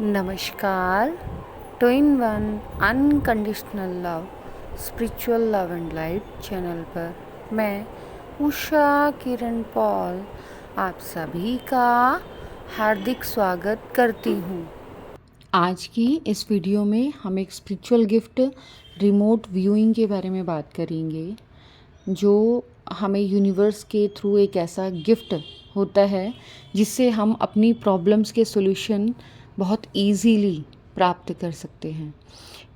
नमस्कार। Two in one unconditional love spiritual love and light channel पर मैं Usha Kiran Paul आप सभी का हार्दिक स्वागत करती हूँ। आज की इस वीडियो में हम एक स्पिरिचुअल गिफ्ट रिमोट व्यूइंग के बारे में बात करेंगे, जो हमें यूनिवर्स के थ्रू एक ऐसा गिफ्ट होता है जिससे हम अपनी प्रॉब्लम्स के सॉल्यूशन बहुत इजीली प्राप्त कर सकते हैं।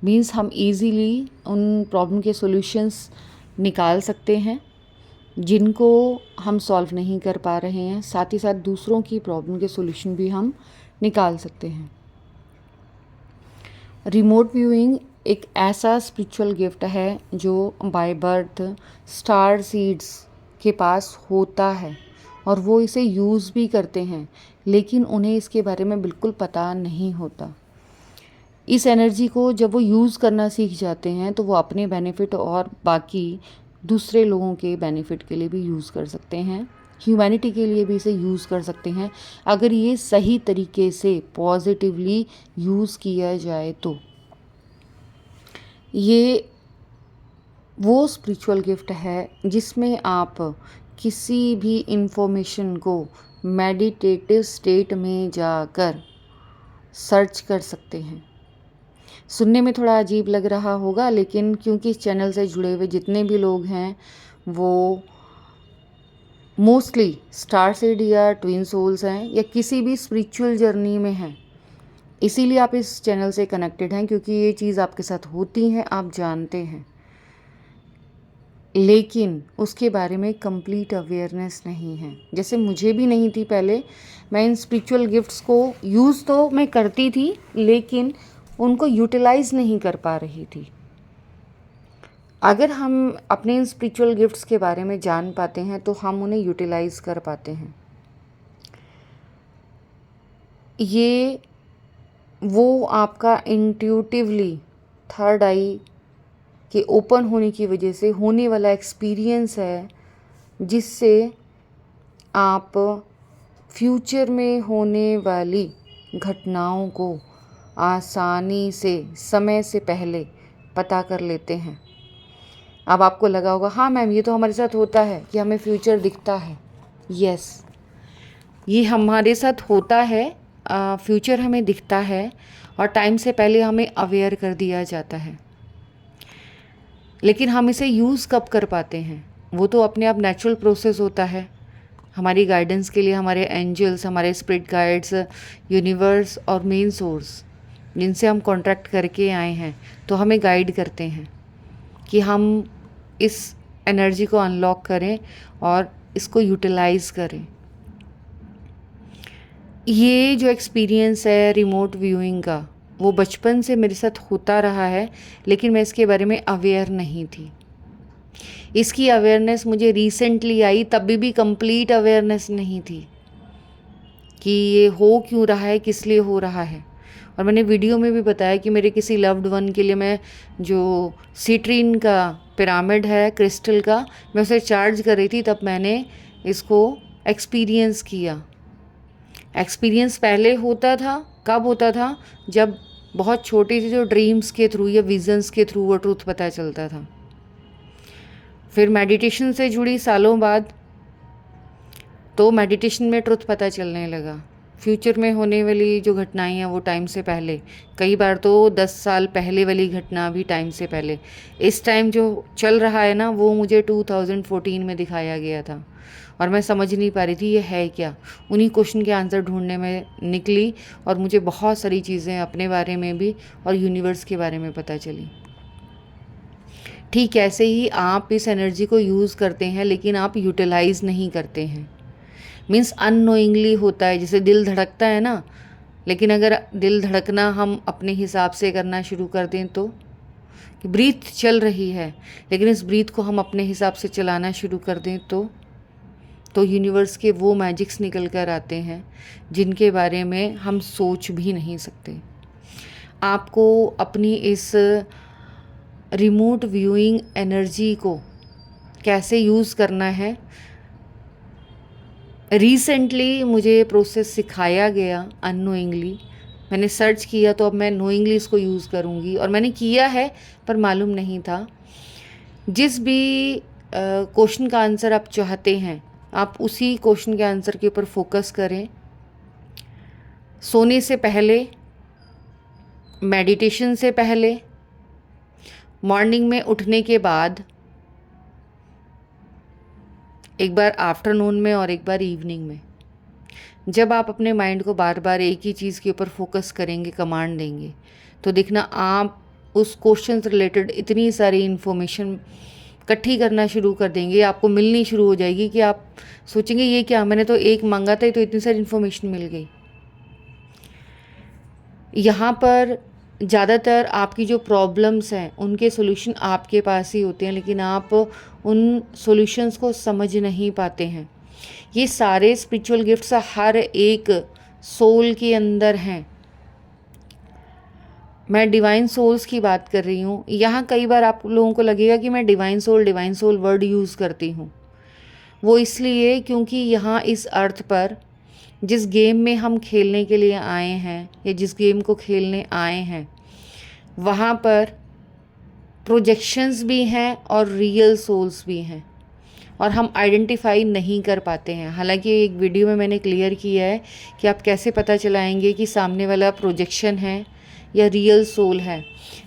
मींस हम इजीली उन प्रॉब्लम के सॉल्यूशंस निकाल सकते हैं जिनको हम सॉल्व नहीं कर पा रहे हैं। साथ ही साथ दूसरों की प्रॉब्लम के सॉल्यूशन भी हम निकाल सकते हैं। रिमोट व्यूइंग एक ऐसा स्पिरिचुअल गिफ्ट है जो बाय बर्थ स्टार सीड्स के पास होता है और वो इसे यूज़ भी करते हैं, लेकिन उन्हें इसके बारे में बिल्कुल पता नहीं होता। इस एनर्जी को जब वो यूज़ करना सीख जाते हैं तो वो अपने बेनिफिट और बाकी दूसरे लोगों के बेनिफिट के लिए भी यूज़ कर सकते हैं, ह्यूमैनिटी के लिए भी इसे यूज़ कर सकते हैं अगर ये सही तरीके से पॉजिटिवली यूज़ किया जाए तो। ये वो स्पिरिचुअल गिफ्ट है जिसमें आप किसी भी इंफॉर्मेशन को मेडिटेटिव स्टेट में जाकर सर्च कर सकते हैं। सुनने में थोड़ा अजीब लग रहा होगा, लेकिन क्योंकि इस चैनल से जुड़े हुए जितने भी लोग हैं वो मोस्टली स्टार सीड या ट्विन सोल्स हैं या किसी भी स्पिरिचुअल जर्नी में हैं, इसीलिए आप इस चैनल से कनेक्टेड हैं, क्योंकि ये चीज़ आपके साथ होती हैं, आप जानते हैं, लेकिन उसके बारे में कंप्लीट अवेयरनेस नहीं है। जैसे मुझे भी नहीं थी पहले। मैं इन स्पिरिचुअल गिफ्ट्स को यूज़ तो मैं करती थी, लेकिन उनको यूटिलाइज़ नहीं कर पा रही थी। अगर हम अपने इन स्पिरिचुअल गिफ्ट्स के बारे में जान पाते हैं तो हम उन्हें यूटिलाइज़ कर पाते हैं। ये वो आपका इंट्यूटिवली थर्ड आई के ओपन होने की वजह से होने वाला एक्सपीरियंस है, जिससे आप फ्यूचर में होने वाली घटनाओं को आसानी से समय से पहले पता कर लेते हैं। अब आपको लगा होगा, हाँ मैम ये तो हमारे साथ होता है कि हमें फ्यूचर दिखता है। यस, ये हमारे साथ होता है, फ्यूचर हमें दिखता है और टाइम से पहले हमें अवेयर कर दिया जाता है। लेकिन हम इसे यूज़ कब कर पाते हैं? वो तो अपने आप नेचुरल प्रोसेस होता है। हमारी गाइडेंस के लिए हमारे एंजल्स, हमारे स्पिरिट गाइड्स, यूनिवर्स और मेन सोर्स जिनसे हम कॉन्ट्रैक्ट करके आए हैं, तो हमें गाइड करते हैं कि हम इस एनर्जी को अनलॉक करें और इसको यूटिलाइज़ करें। ये जो एक्सपीरियंस है रिमोट व्यूइंग का, वो बचपन से मेरे साथ होता रहा है, लेकिन मैं इसके बारे में अवेयर नहीं थी। इसकी अवेयरनेस मुझे रिसेंटली आई, तभी भी कंप्लीट अवेयरनेस नहीं थी कि ये हो क्यों रहा है, किस लिए हो रहा है। और मैंने वीडियो में भी बताया कि मेरे किसी लव्ड वन के लिए मैं जो सिट्रीन का पिरामिड है क्रिस्टल का, मैं उसे चार्ज कर रही थी, तब मैंने इसको एक्सपीरियंस किया। एक्सपीरियंस पहले होता था, कब होता था? जब बहुत छोटी सी जो ड्रीम्स के थ्रू या विजन्स के थ्रू वो ट्रूथ पता चलता था। फिर मेडिटेशन से जुड़ी सालों बाद, तो मेडिटेशन में ट्रुथ पता चलने लगा। फ्यूचर में होने वाली जो घटनाएं हैं वो टाइम से पहले, कई बार तो 10 साल पहले वाली घटना भी टाइम से पहले। इस टाइम जो चल रहा है ना, वो मुझे 2014 में दिखाया गया था और मैं समझ नहीं पा रही थी ये है क्या। उन्हीं क्वेश्चन के आंसर ढूंढने में निकली और मुझे बहुत सारी चीज़ें अपने बारे में भी और यूनिवर्स के बारे में पता चली। ठीक ऐसे ही आप इस एनर्जी को यूज़ करते हैं, लेकिन आप यूटिलाइज़ नहीं करते हैं। मीन्स अननोइंगली होता है। जैसे दिल धड़कता है ना, लेकिन अगर दिल धड़कना हम अपने हिसाब से करना शुरू कर दें तो, ब्रीथ चल रही है लेकिन इस ब्रीथ को हम अपने हिसाब से चलाना शुरू कर दें तो यूनिवर्स के वो मैजिक्स निकल कर आते हैं जिनके बारे में हम सोच भी नहीं सकते। आपको अपनी इस रिमोट व्यूइंग एनर्जी को कैसे यूज़ करना है, रिसेंटली मुझे प्रोसेस सिखाया गया अननोइंगली, मैंने सर्च किया तो अब मैं नोइंगली इसको यूज़ करूँगी, और मैंने किया है पर मालूम नहीं था। जिस भी क्वेश्चन का आंसर आप चाहते हैं, आप उसी क्वेश्चन के आंसर के ऊपर फोकस करें। सोने से पहले, मेडिटेशन से पहले, मॉर्निंग में उठने के बाद, एक बार आफ्टरनून में और एक बार इवनिंग में। जब आप अपने माइंड को बार बार एक ही चीज़ के ऊपर फोकस करेंगे, कमांड देंगे, तो देखना आप उस क्वेश्चन से रिलेटेड इतनी सारी इन्फॉर्मेशन इकट्ठी करना शुरू कर देंगे, आपको मिलनी शुरू हो जाएगी कि आप सोचेंगे ये क्या, मैंने तो एक मांगा था तो इतनी सारी इन्फॉर्मेशन मिल गई। यहाँ पर ज़्यादातर आपकी जो प्रॉब्लम्स हैं उनके सॉल्यूशन आपके पास ही होते हैं, लेकिन आप उन सॉल्यूशंस को समझ नहीं पाते हैं। ये सारे स्पिरिचुअल गिफ्ट्स हर एक सोल के अंदर हैं। मैं डिवाइन सोल्स की बात कर रही हूँ। यहाँ कई बार आप लोगों को लगेगा कि मैं डिवाइन सोल वर्ड यूज़ करती हूँ। वो इसलिए क्योंकि यहाँ इस अर्थ पर जिस गेम में हम खेलने के लिए आए हैं, या जिस गेम को खेलने आए हैं, वहाँ पर प्रोजेक्शंस भी हैं और रियल सोल्स भी हैं, और हम आइडेंटिफाई नहीं कर पाते हैं। हालांकि एक वीडियो में मैंने क्लियर किया है कि आप कैसे पता चलाएंगे कि सामने वाला प्रोजेक्शन है या रियल सोल है।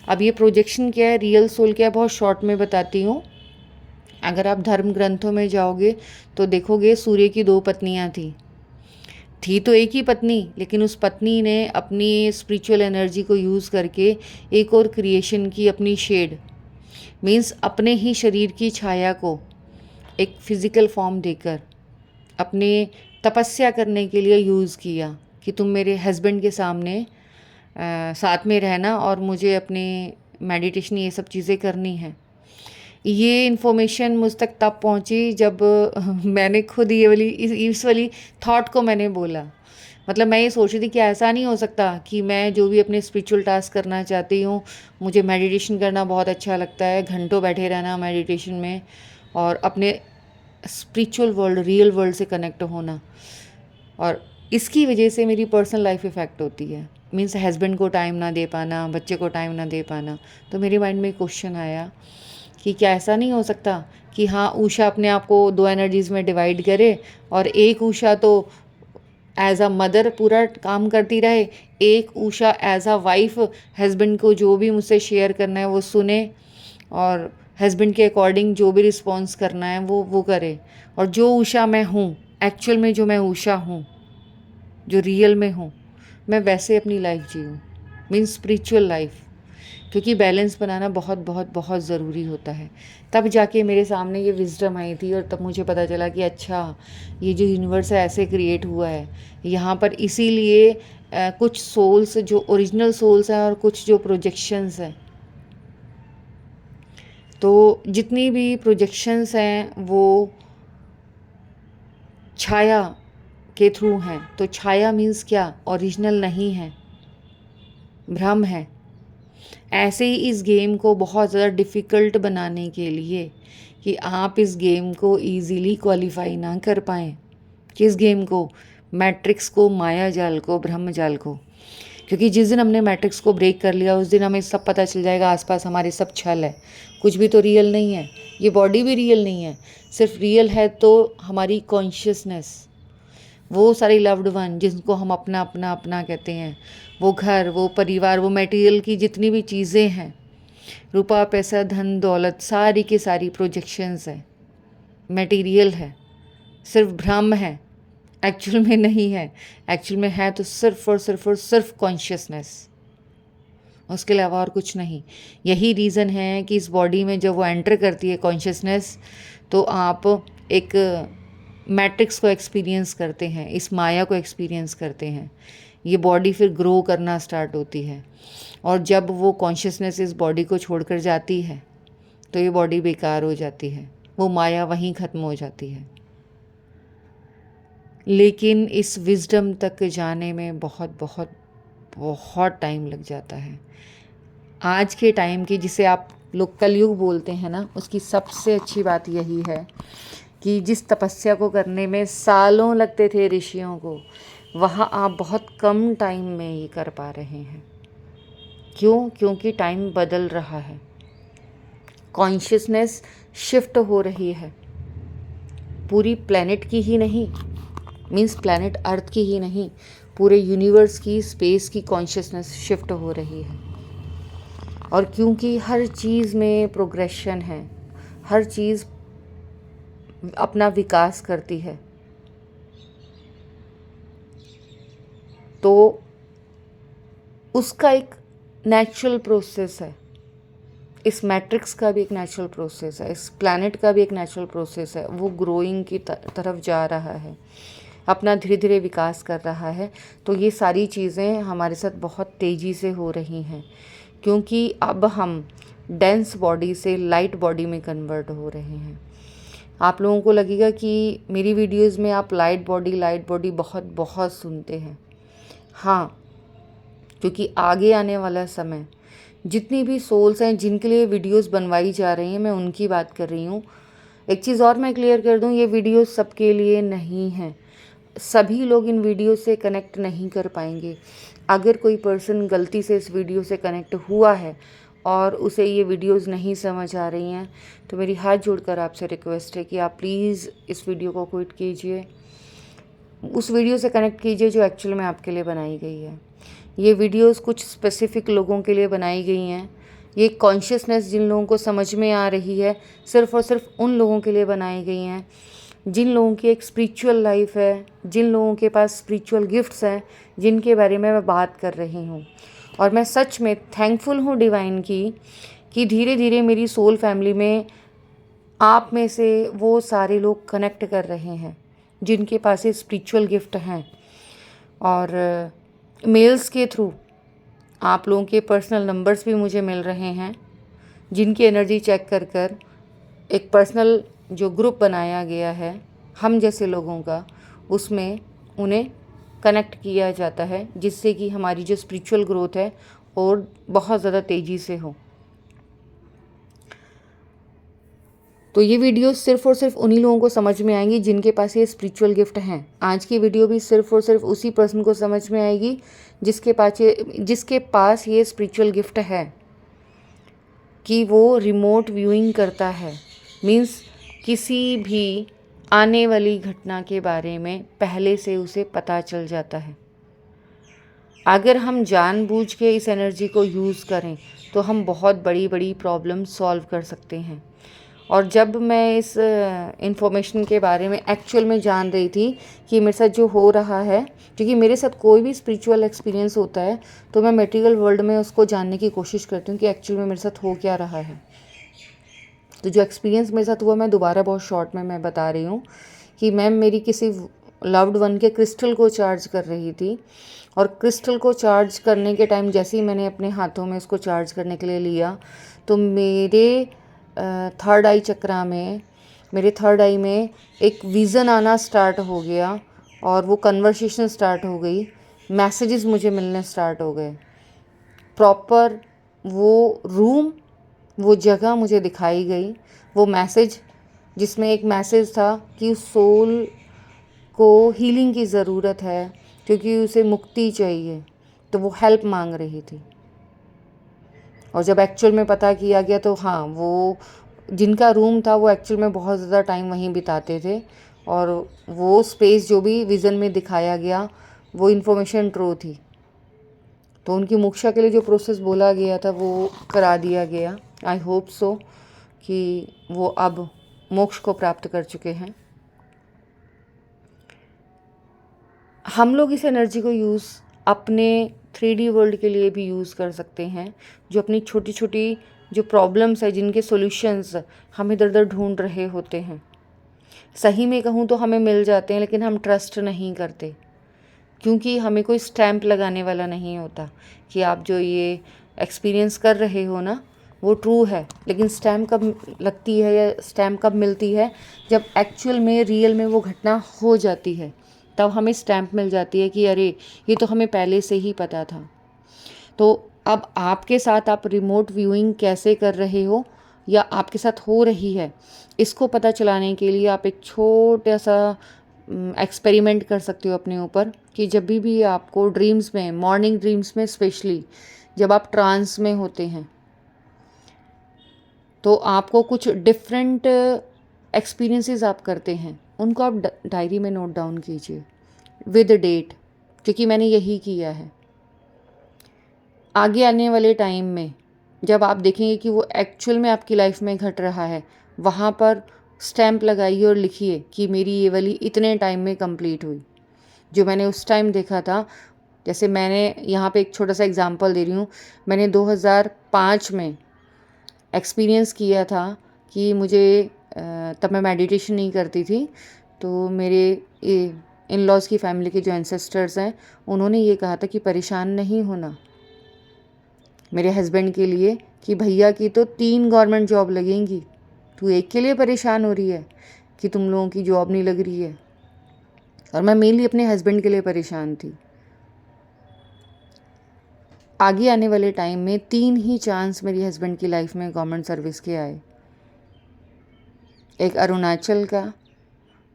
अब ये प्रोजेक्शन क्या है, रियल सोल क्या है, बहुत शॉर्ट में बताती हूँ। अगर आप धर्म ग्रंथों में जाओगे तो देखोगे सूर्य की 2 पत्नियाँ थी तो एक ही पत्नी, लेकिन उस पत्नी ने अपनी स्पिरिचुअल एनर्जी को यूज़ करके एक और क्रिएशन की, अपनी शेड मीन्स अपने ही शरीर की छाया को एक फिज़िकल फॉर्म देकर अपने तपस्या करने के लिए यूज़ किया कि तुम मेरे हस्बैंड के सामने साथ में रहना और मुझे अपने मेडिटेशन ये सब चीज़ें करनी है। ये इन्फॉर्मेशन मुझ तक तब पहुंची जब मैंने खुद ये वाली इस वाली थॉट को मैंने बोला। मतलब मैं ये सोच रही थी कि ऐसा नहीं हो सकता कि मैं जो भी अपने स्पिरिचुअल टास्क करना चाहती हूँ, मुझे मेडिटेशन करना बहुत अच्छा लगता है, घंटों बैठे रहना मेडिटेशन में और अपने स्पिरिचुअल वर्ल्ड, रियल वर्ल्ड से कनेक्ट होना, और इसकी वजह से मेरी पर्सनल लाइफ इफ़ेक्ट होती है। मीन्स हस्बैंड को टाइम ना दे पाना, बच्चे को टाइम ना दे पाना। तो मेरे माइंड में क्वेश्चन आया कि क्या ऐसा नहीं हो सकता कि हाँ, उषा अपने आप को 2 एनर्जीज़ में डिवाइड करे और एक उषा तो एज अ मदर पूरा काम करती रहे, एक Usha as a wife husband को जो भी मुझसे शेयर करना है वो सुने और हस्बैंड के अकॉर्डिंग जो भी रिस्पॉन्स करना है वो करे। और जो उषा मैं हूँ, एक्चुअल में जो मैं उषा हूँ, जो रियल में हूँ, मैं वैसे अपनी लाइफ जीऊँ, मीन्स स्पिरिचुअल लाइफ। क्योंकि बैलेंस बनाना बहुत बहुत बहुत ज़रूरी होता है। तब जाके मेरे सामने ये विजडम आई थी और तब मुझे पता चला कि अच्छा, ये जो यूनिवर्स है ऐसे क्रिएट हुआ है यहाँ पर। इसीलिए कुछ सोल्स जो ओरिजिनल सोल्स हैं और कुछ जो प्रोजेक्शंस हैं, तो जितनी भी प्रोजेक्शंस हैं वो छाया के थ्रू हैं। तो छाया मीन्स क्या, ओरिजिनल नहीं है, भ्रम है। ऐसे ही इस गेम को बहुत ज़्यादा डिफ़िकल्ट बनाने के लिए कि आप इस गेम को ईज़िली क्वालिफाई ना कर पाएँ। किस गेम को, मैट्रिक्स को, माया जाल को, ब्रह्म जाल को। क्योंकि जिस दिन हमने मैट्रिक्स को ब्रेक कर लिया उस दिन हमें सब पता चल जाएगा आसपास हमारे सब छल है, कुछ भी तो रियल नहीं है। ये बॉडी भी रियल नहीं है, सिर्फ रियल है तो हमारी कॉन्शियसनेस, वो सारे लव्ड वन जिनको हम अपना अपना अपना कहते हैं, वो घर, वो परिवार, वो मटेरियल की जितनी भी चीज़ें हैं, रुपया पैसा धन दौलत, सारी की सारी प्रोजेक्शंस है, मटेरियल है, सिर्फ भ्रम है, एक्चुअल में नहीं है। एक्चुअल में है तो सिर्फ और सिर्फ कॉन्शियसनेस, उसके अलावा और कुछ नहीं। यही रीज़न है कि इस बॉडी में जब वो एंटर करती है कॉन्शियसनेस, तो आप एक मैट्रिक्स को एक्सपीरियंस करते हैं, इस माया को एक्सपीरियंस करते हैं। ये बॉडी फिर ग्रो करना स्टार्ट होती है, और जब वो कॉन्शियसनेस इस बॉडी को छोड़कर जाती है तो ये बॉडी बेकार हो जाती है, वो माया वहीं ख़त्म हो जाती है। लेकिन इस विजडम तक जाने में बहुत बहुत बहुत टाइम लग जाता है। आज के टाइम की, जिसे आप लोग कलयुग बोलते हैं ना, उसकी सबसे अच्छी बात यही है कि जिस तपस्या को करने में सालों लगते थे ऋषियों को, वहाँ आप बहुत कम टाइम में ये कर पा रहे हैं। क्यों? क्योंकि टाइम बदल रहा है, कॉन्शियसनेस शिफ्ट हो रही है, पूरी प्लैनेट की ही नहीं, मीन्स प्लैनेट अर्थ की ही नहीं, पूरे यूनिवर्स की, स्पेस की कॉन्शियसनेस शिफ्ट हो रही है। और क्योंकि हर चीज़ में प्रोग्रेशन है, हर चीज़ अपना विकास करती है, तो उसका एक नेचुरल प्रोसेस है। इस मैट्रिक्स का भी एक नेचुरल प्रोसेस है, इस प्लैनेट का भी एक नेचुरल प्रोसेस है। वो ग्रोइंग की तरफ जा रहा है, अपना धीरे धीरे विकास कर रहा है। तो ये सारी चीज़ें हमारे साथ बहुत तेज़ी से हो रही हैं, क्योंकि अब हम डेंस बॉडी से लाइट बॉडी में कन्वर्ट हो रहे हैं। आप लोगों को लगेगा कि मेरी वीडियोस में आप लाइट बॉडी बहुत बहुत सुनते हैं। हाँ, क्योंकि आगे आने वाला समय, जितनी भी सोल्स हैं जिनके लिए वीडियोस बनवाई जा रही हैं, मैं उनकी बात कर रही हूँ। एक चीज़ और मैं क्लियर कर दूँ, ये वीडियोस सबके लिए नहीं है। सभी लोग इन वीडियो से कनेक्ट नहीं कर पाएंगे। अगर कोई पर्सन गलती से इस वीडियो से कनेक्ट हुआ है और उसे ये वीडियोस नहीं समझ आ रही हैं, तो मेरी हाथ जोड़कर आपसे रिक्वेस्ट है कि आप प्लीज़ इस वीडियो को क्विट कीजिए, उस वीडियो से कनेक्ट कीजिए जो एक्चुअल में आपके लिए बनाई गई है। ये वीडियोस कुछ स्पेसिफ़िक लोगों के लिए बनाई गई हैं। ये कॉन्शियसनेस जिन लोगों को समझ में आ रही है, सिर्फ़ और सिर्फ उन लोगों के लिए बनाई गई हैं जिन लोगों की एक स्पिरिचुअल लाइफ है, जिन लोगों के पास स्पिरिचुअल गिफ्ट्स हैं, जिनके बारे में मैं बात कर रही हूँ। और मैं सच में थैंकफुल हूँ डिवाइन की कि धीरे धीरे मेरी सोल फैमिली में आप में से वो सारे लोग कनेक्ट कर रहे हैं जिनके पास ये स्पिरिचुअल गिफ्ट हैं। और मेल्स के थ्रू आप लोगों के पर्सनल नंबर्स भी मुझे मिल रहे हैं, जिनकी एनर्जी चेक कर कर एक पर्सनल जो ग्रुप बनाया गया है हम जैसे लोगों का, उसमें उन्हें कनेक्ट किया जाता है, जिससे कि हमारी जो स्पिरिचुअल ग्रोथ है और बहुत ज़्यादा तेज़ी से हो। तो ये वीडियो सिर्फ़ और सिर्फ उन्हीं लोगों को समझ में आएंगी जिनके पास ये स्पिरिचुअल गिफ्ट हैं। आज की वीडियो भी सिर्फ़ और सिर्फ उसी पर्सन को समझ में आएगी जिसके पास ये स्पिरिचुअल गिफ्ट है कि वो रिमोट व्यूइंग करता है। मीन्स किसी भी आने वाली घटना के बारे में पहले से उसे पता चल जाता है। अगर हम जानबूझ के इस एनर्जी को यूज़ करें तो हम बहुत बड़ी बड़ी प्रॉब्लम सॉल्व कर सकते हैं। और जब मैं इस इन्फॉर्मेशन के बारे में एक्चुअल में जान रही थी कि मेरे साथ जो हो रहा है, क्योंकि मेरे साथ कोई भी स्पिरिचुअल एक्सपीरियंस होता है तो मैं मटेरियल वर्ल्ड में उसको जानने की कोशिश करती हूँ कि एक्चुअल में मेरे साथ हो क्या रहा है। तो जो एक्सपीरियंस मेरे साथ हुआ, मैं दोबारा बहुत शॉर्ट में मैं बता रही हूँ कि मैम मेरी किसी लव्ड वन के क्रिस्टल को चार्ज कर रही थी, और क्रिस्टल को चार्ज करने के टाइम जैसे ही मैंने अपने हाथों में उसको चार्ज करने के लिए लिया तो मेरे थर्ड आई चक्रा में, मेरे थर्ड आई में एक विज़न आना स्टार्ट हो गया और वो कन्वर्सेशन स्टार्ट हो गई, मैसेजेस मुझे मिलने स्टार्ट हो गए। प्रॉपर वो रूम, वो जगह मुझे दिखाई गई, वो मैसेज जिसमें एक मैसेज था कि सोल को हीलिंग की ज़रूरत है क्योंकि उसे मुक्ति चाहिए, तो वो हेल्प मांग रही थी। और जब एक्चुअल में पता किया गया तो हाँ, वो जिनका रूम था वो एक्चुअल में बहुत ज़्यादा टाइम वहीं बिताते थे, और वो स्पेस जो भी विज़न में दिखाया गया वो इन्फॉर्मेशन ट्रू थी। तो उनकी मोक्षा के लिए जो प्रोसेस बोला गया था वो करा दिया गया। आई होप सो कि वो अब मोक्ष को प्राप्त कर चुके हैं। हम लोग इस एनर्जी को यूज़ अपने 3D वर्ल्ड के लिए भी यूज़ कर सकते हैं, जो अपनी छोटी छोटी जो प्रॉब्लम्स है जिनके सॉल्यूशंस हम इधर उधर ढूंढ रहे होते हैं। सही में कहूँ तो हमें मिल जाते हैं, लेकिन हम ट्रस्ट नहीं करते क्योंकि हमें कोई स्टैंप लगाने वाला नहीं होता कि आप जो ये एक्सपीरियंस कर रहे हो ना वो ट्रू है। लेकिन स्टैम्प कब लगती है या स्टैम्प कब मिलती है? जब एक्चुअल में रियल में वो घटना हो जाती है, तब हमें स्टैम्प मिल जाती है कि अरे ये तो हमें पहले से ही पता था। तो अब आपके साथ आप रिमोट व्यूइंग कैसे कर रहे हो या आपके साथ हो रही है, इसको पता चलाने के लिए आप एक छोटा सा एक्सपेरिमेंट कर सकते हो अपने ऊपर कि जब भी आपको ड्रीम्स में, मॉर्निंग ड्रीम्स में स्पेशली, जब आप ट्रांस में होते हैं तो आपको कुछ डिफरेंट एक्सपीरियंसेस आप करते हैं, उनको आप डायरी में नोट डाउन कीजिए विद डेट, क्योंकि मैंने यही किया है। आगे आने वाले टाइम में जब आप देखेंगे कि वो एक्चुअल में आपकी लाइफ में घट रहा है, वहाँ पर स्टैम्प लगाइए और लिखिए कि मेरी ये वाली इतने टाइम में कंप्लीट हुई। जो मैंने उस टाइम देखा था, जैसे मैंने यहाँ पे एक छोटा सा एग्जांपल दे रही हूँ, मैंने 2005 में एक्सपीरियंस किया था कि मुझे तब मैं मेडिटेशन नहीं करती थी, तो मेरे इन लॉज़ की फैमिली के जो एंसेस्टर्स हैं उन्होंने ये कहा था कि परेशान नहीं होना मेरे हस्बैंड के लिए कि भैया की तो 3 गवर्नमेंट जॉब लगेंगी, तू एक के लिए परेशान हो रही है कि तुम लोगों की जॉब नहीं लग रही है। और मैं मेनली अपने हस्बैंड के लिए परेशान थी। आगे आने वाले टाइम में 3 ही चांस मेरी हस्बैंड की लाइफ में गवर्नमेंट सर्विस के आए। एक अरुणाचल का,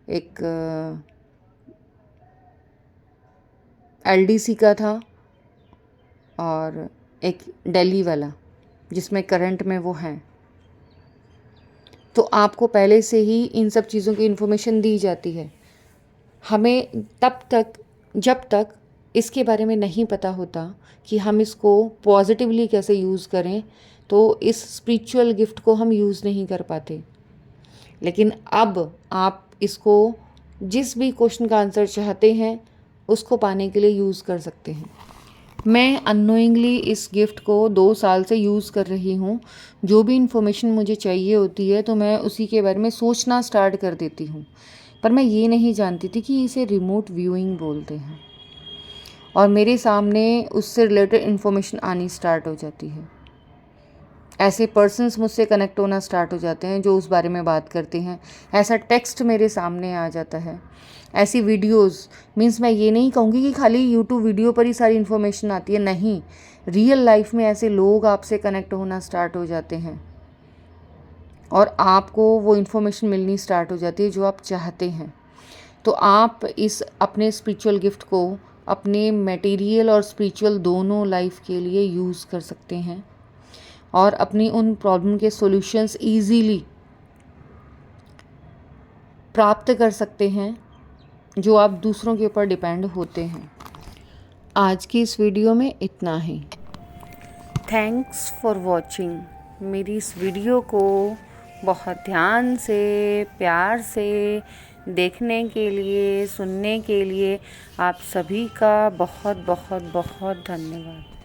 एक एलडीसी का था और एक दिल्ली वाला जिसमें करंट में वो हैं। तो आपको पहले से ही इन सब चीज़ों की इन्फॉर्मेशन दी जाती है। हमें तब तक, जब तक इसके बारे में नहीं पता होता कि हम इसको पॉजिटिवली कैसे यूज़ करें, तो इस स्पिरिचुअल गिफ्ट को हम यूज़ नहीं कर पाते। लेकिन अब आप इसको जिस भी क्वेश्चन का आंसर चाहते हैं उसको पाने के लिए यूज़ कर सकते हैं। मैं अननोइंगली इस गिफ्ट को 2 साल से यूज़ कर रही हूँ। जो भी इन्फॉर्मेशन मुझे चाहिए होती है तो मैं उसी के बारे में सोचना स्टार्ट कर देती हूँ, पर मैं ये नहीं जानती थी कि इसे रिमोट व्यूइंग बोलते हैं और मेरे सामने उससे रिलेटेड इन्फॉर्मेशन आनी स्टार्ट हो जाती है। ऐसे पर्सन्स मुझसे कनेक्ट होना स्टार्ट हो जाते हैं जो उस बारे में बात करते हैं। ऐसा टेक्स्ट मेरे सामने आ जाता है, ऐसी वीडियोस, मीन्स मैं ये नहीं कहूँगी कि खाली यूट्यूब वीडियो पर ही सारी इन्फॉर्मेशन आती है, नहीं, रियल लाइफ में ऐसे लोग आपसे कनेक्ट होना स्टार्ट हो जाते हैं और आपको वो इन्फॉर्मेशन मिलनी स्टार्ट हो जाती है जो आप चाहते हैं। तो आप इस अपने स्पिरिचुअल गिफ्ट को अपने मटेरियल और स्पिरिचुअल दोनों लाइफ के लिए यूज़ कर सकते हैं और अपनी उन प्रॉब्लम के सॉल्यूशंस इजीली प्राप्त कर सकते हैं जो आप दूसरों के ऊपर डिपेंड होते हैं। आज की इस वीडियो में इतना ही। Thanks for watching. मेरी इस वीडियो को बहुत ध्यान से, प्यार से देखने के लिए, सुनने के लिए आप सभी का बहुत बहुत बहुत धन्यवाद।